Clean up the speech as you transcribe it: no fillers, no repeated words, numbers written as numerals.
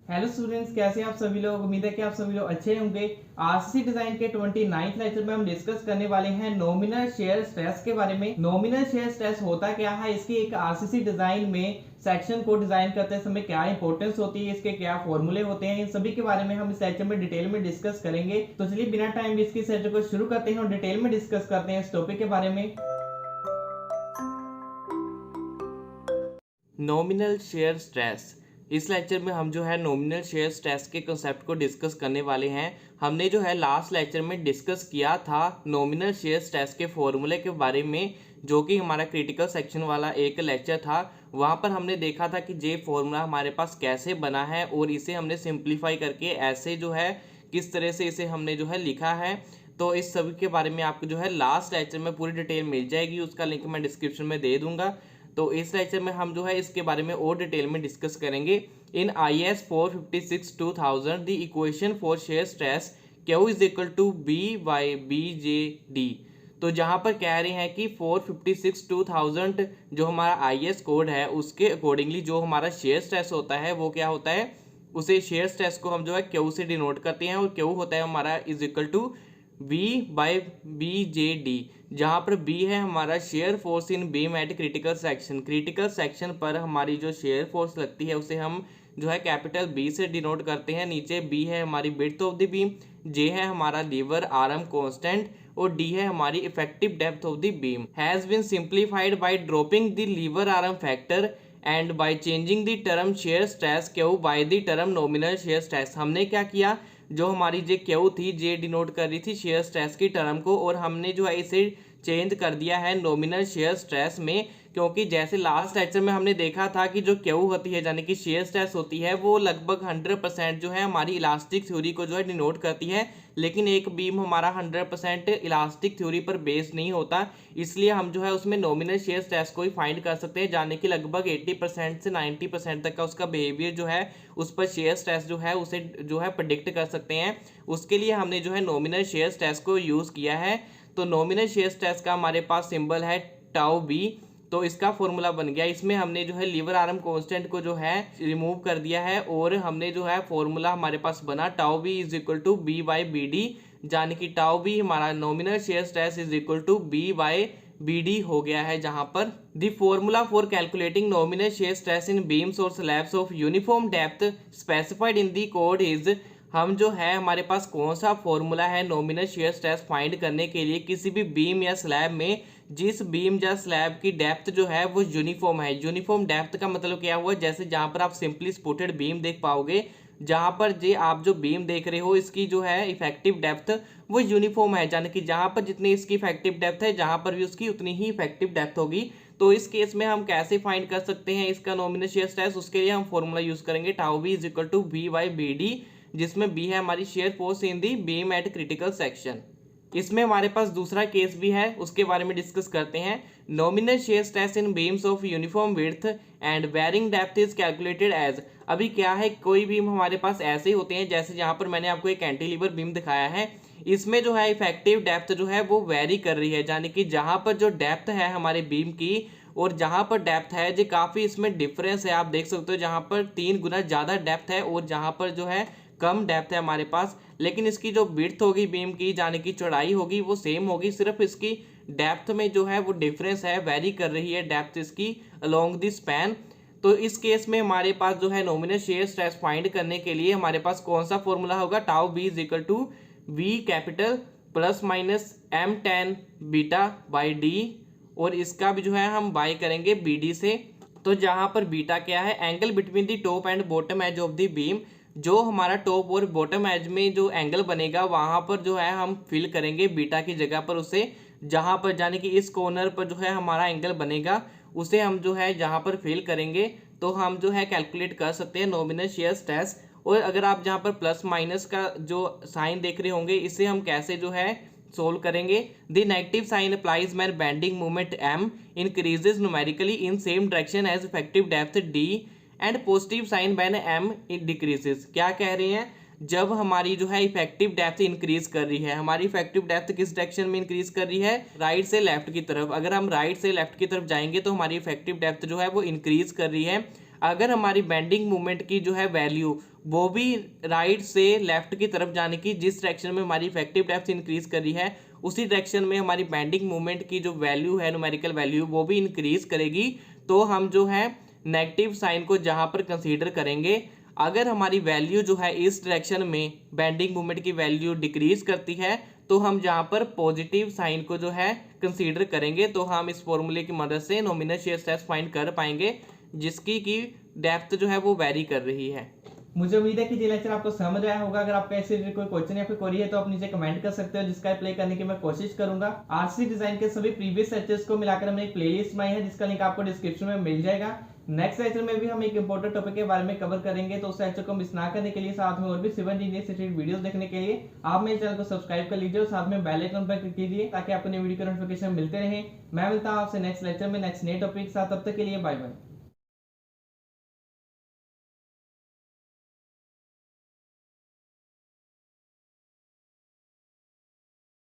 Hello students, कैसे हैं आप सभी लोग। उम्मीद है कि आप सभी लोग अच्छे होंगे। आरसीसी डिजाइन के 29th लेक्चर में हम डिस्कस करने वाले हैं नॉमिनल शेयर स्ट्रेस के बारे में। नॉमिनल शेयर स्ट्रेस होता क्या है, इसकी एक आरसीसी डिजाइन में सेक्शन को डिजाइन करते समय क्या इंपॉर्टेंस होती है, इसके क्या फॉर्मूले होते हैं, इन सभी के बारे में हम इस लेक्चर में डिटेल में डिस्कस करेंगे। तो चलिए बिना टाइम वेस्ट किए इस लेक्चर को शुरू करते हैं और डिटेल में डिस्कस करते हैं इस टॉपिक के बारे में। Nominal shear stress. इस लेक्चर में हम जो है नॉमिनल शेयर स्ट्रेस के कंसेप्ट को डिस्कस करने वाले हैं। हमने जो है लास्ट लेक्चर में डिस्कस किया था नॉमिनल शेयर स्ट्रेस के फॉर्मूले के बारे में, जो कि हमारा क्रिटिकल सेक्शन वाला एक लेक्चर था। वहाँ पर हमने देखा था कि ये फॉर्मूला हमारे पास कैसे बना है और इसे हमने सिंप्लीफाई करके ऐसे जो है किस तरह से इसे हमने जो है लिखा है। तो इस सभी के बारे में आपको जो है लास्ट लेक्चर में पूरी डिटेल मिल जाएगी, उसका लिंक मैं डिस्क्रिप्शन में दे दूंगा। तो इस लेक्चर में हम जो है इसके बारे में और डिटेल में डिस्कस करेंगे। In IAS 456-2000 the equation for shear stress Q is equal to B/BJD। तो जहां पर कह रहे हैं कि 456-2000 जो हमारा IAS कोड है उसके अकॉर्डिंगली जो हमारा शेयर स्ट्रेस होता है वो क्या होता है, उसे शेयर स्ट्रेस को हम जो है Q से डिनोट करते हैं और Q होता है हमारा इज इक्वल टू B/BJD, जहाँ पर B है हमारा share force in beam at critical section. Critical section पर हमारी जो शेयर फोर्स लगती है उसे हम जो है कैपिटल B से डिनोट करते हैं। नीचे B है हमारी width of the beam, J है हमारा लीवर आर्म कांस्टेंट और D है हमारी effective depth of the beam. Has been simplified by dropping the lever arm factor and by changing the term shear stress Q by the term nominal shear stress. हमने क्या किया, जो हमारी जे Q थी, जे denote कर रही थी शेयर स्ट्रेस की टर्म को, और हमने जो है इसे चेंज कर दिया है नॉमिनल शेयर स्ट्रेस में। क्योंकि जैसे लास्ट लेक्चर में हमने देखा था कि जो Q होती है यानी कि शेयर स्ट्रेस होती है वो लगभग 100% जो है हमारी इलास्टिक थ्योरी को जो है डिनोट करती है, लेकिन एक बीम हमारा 100% इलास्टिक थ्योरी पर बेस्ड नहीं होता, इसलिए हम जो है उसमें नॉमिनल शेयर स्ट्रेस को ही फाइंड कर सकते हैं, जाने कि लगभग 80% से 90% तक का उसका बिहेवियर जो है उस पर शेयर स्ट्रेस जो है उसे जो है प्रेडिक्ट कर सकते हैं। उसके लिए हमने जो है नॉमिनल शेयर स्ट्रेस को यूज़ किया है। तो नॉमिनल शेयर स्ट्रेस का हमारे पास सिंबल है टाउ बी। तो इसका फॉर्मूला बन गया, इसमें हमने जो है लीवर आर्म कांस्टेंट को जो है रिमूव कर दिया है और हमने जो है फॉर्मूला हमारे पास बना tau B is equal to B/BD, यानी कि टाउ बी हमारा nominal shear stress is equal to B/BD हो गया है। जहां पर the formula for calculating nominal shear stress in beams और slabs of uniform depth specified in the code is, हम जो है हमारे पास कौन सा फॉर्मूला है नॉमिनल शेयर स्ट्रेस फाइंड करने के लिए किसी भी बीम या स्लैब में, जिस बीम या स्लैब की डेप्थ जो है वो यूनिफॉर्म है। यूनिफॉर्म डेप्थ का मतलब क्या हुआ, जैसे जहां पर आप सिंपली स्पुटेड बीम देख पाओगे, जहां पर जे आप जो बीम देख रहे हो इसकी जो है इफेक्टिव डेप्थ वो यूनिफॉर्म है, यानी कि जहां पर जितनी इसकी इफेक्टिव डेप्थ है जहां पर भी उसकी उतनी ही इफेक्टिव डेप्थ होगी। तो इस केस में हम कैसे फाइंड कर सकते हैं इसका नॉमिनल शेयर स्ट्रेस, उसके लिए हम फॉर्मूला यूज करेंगे tau B is equal to B/BD, जिसमें B है हमारी shear force in the beam at critical section. इसमें हमारे पास दूसरा केस भी है, उसके बारे में डिस्कस करते हैं। Nominal shear stress in beams of uniform width and varying depth is calculated as. अभी क्या है, कोई बीम हमारे पास ऐसे होते हैं जैसे जहां पर मैंने आपको एक कैंटिलीवर बीम दिखाया है, इसमें जो है इफेक्टिव डेप्थ जो है वो वेरी कर रही है, यानी कि जहां पर जो डेप्थ है हमारे बीम की और जहां पर डेप्थ है जो काफ़ी इसमें डिफरेंस है। आप देख सकते हो जहां पर 3 गुना ज़्यादा डेप्थ है और जहां पर जो है कम डेप्थ है हमारे पास, लेकिन इसकी जो विड्थ होगी बीम की यानी कि चौड़ाई होगी वो सेम होगी, सिर्फ इसकी डेप्थ में जो है वो डिफरेंस है, वेरी कर रही है डेप्थ इसकी अलोंग द स्पैन। तो इस केस में हमारे पास जो है नॉमिनल शेयर स्ट्रेस फाइंड करने के लिए हमारे पास कौन सा फॉर्मूला होगा, tau B is equal to V capital plus minus M tan β/D, और इसका भी जो है हम बाय करेंगे BD से। तो जहां पर बीटा क्या है, angle between the top and bottom edge of the beam, जो हमारा टॉप और बॉटम एज में जो एंगल बनेगा वहां पर जो है हम फिल करेंगे बीटा की जगह पर उसे, जहां पर यानी कि इस कॉर्नर पर जो है हमारा एंगल बनेगा उसे हम जो है जहां पर फिल करेंगे तो हम जो है कैलकुलेट कर सकते हैं नॉमिनल शेयर स्ट्रेस। और अगर आप जहां पर प्लस माइनस का जो साइन देख रहे होंगे इसे हम कैसे जो है सोल्व करेंगे, the negative sign applies when bending moment M increases numerically in same direction as effective depth D and positive sign when M decreases. क्या कह रहे हैं, जब हमारी जो है इफेक्टिव डेप्थ इंक्रीज कर रही है, हमारी इफेक्टिव डेप्थ किस डायरेक्शन में इंक्रीज कर रही है, राइट से लेफ्ट की तरफ। अगर हम राइट से लेफ्ट की तरफ जाएंगे तो हमारी इफेक्टिव डेप्थ जो है वो इंक्रीज कर रही है। अगर हमारी बेंडिंग मूवमेंट की जो है वैल्यू वो भी राइट से लेफ्ट की तरफ जाने की, जिस डायरेक्शन में हमारी इफेक्टिव डेप्थ इंक्रीज कर रही है उसी डायरेक्शन में हमारी बेंडिंग मोमेंट की जो वैल्यू है, न्यूमेरिकल वैल्यू, वो भी इंक्रीज करेगी। तो हम जो है नेगेटिव साइन को जहां पर कंसीडर करेंगे, अगर हमारी वैल्यू जो है इस डायरेक्शन में बेंडिंग मोमेंट की वैल्यू डिक्रीज करती है तो हम जहां पर पॉजिटिव साइन को जो है कंसीडर करेंगे। तो हम इस फॉर्मूले की मदद से नॉमिनल शेयर स्ट्रेस फाइंड कर पाएंगे जिसकी की डेप्थ जो है वो वेरी कर रही है। मुझे उम्मीद है कि ये लेक्चर आपको समझ आया होगा। अगर आपका ऐसे कोई क्वेश्चन या फिर क्वेरी है तो आप नीचे कमेंट कर सकते हो, जिसका अप्लाई करने की मैं कोशिश करूंगा। आरसी डिजाइन के सभी प्रीवियस लेक्चर्स को मिलाकर हमने एक प्लेलिस्ट बनाई है जिसका लिंक आपको डिस्क्रिप्शन में मिल जाएगा। नेक्स्ट लेक्चर में भी हम एक इंपॉर्टेंट टॉपिक के बारे में कवर करेंगे, तो उस लेक्चर को मिस ना करने के लिए, साथ में और भी सिविल इंजीनियरिंग से रिलेटेड वीडियोस देखने के लिए आप मेरे चैनल को सब्सक्राइब कर लीजिए और साथ में बेल आइकन पर क्लिक कीजिए ताकि आपको नई वीडियो के नोटिफिकेशन मिलते रहे। मैं मिलता हूं आपसे नेक्स्ट लेक्चर में नेक्स्ट नए टॉपिक के साथ। तब तक के लिए बाय बाय।